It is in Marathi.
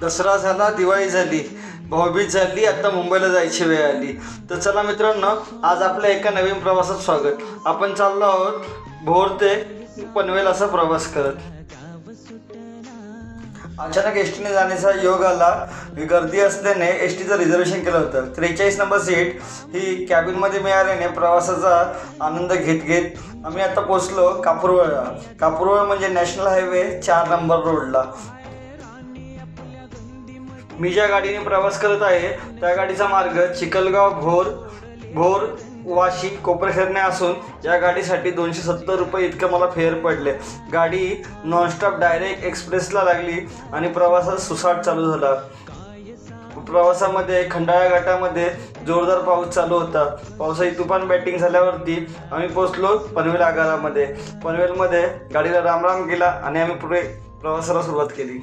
दसरा झाला, दिवाळी झाली, भाऊबीज झाली, आता मुंबईला जायची वेळ आली. तर चला मित्रांनो, आज आपल्या एका नवीन प्रवासात स्वागत. आपण चाललो आहोत भोर ते पनवेल असा प्रवास करत. अचानक एस टीने जाण्याचा योग आला. गर्दी असल्याने एस टीचं रिझर्वेशन केलं होतं. 43 नंबर सीट ही कॅबिनमध्ये मिळाल्याने प्रवासाचा आनंद घेत घेत आम्ही आता पोचलो कापूरवळला. कापूरवळ म्हणजे नॅशनल हायवे 4 नंबर रोडला. मी ज्या गाडीने प्रवास करत आहे त्या गाडीचा मार्ग चिखलगाव, भोर, वाशी, कोपरखैरणे असून या गाडीसाठी 270 रुपये इतकं मला फेअर पडले. गाडी नॉनस्टॉप डायरेक्ट एक्सप्रेसला लागली आणि प्रवासात सुसाट चालू झाला. प्रवासामध्ये खंडाळा घाटामध्ये जोरदार पाऊस चालू होता. पावसाची तुफान बॅटिंग झाल्यावरती आम्ही पोचलो पनवेल आगारामध्ये. पनवेलमध्ये गाडीला रामराम केला आणि आम्ही पुढे प्रवासाला सुरुवात केली.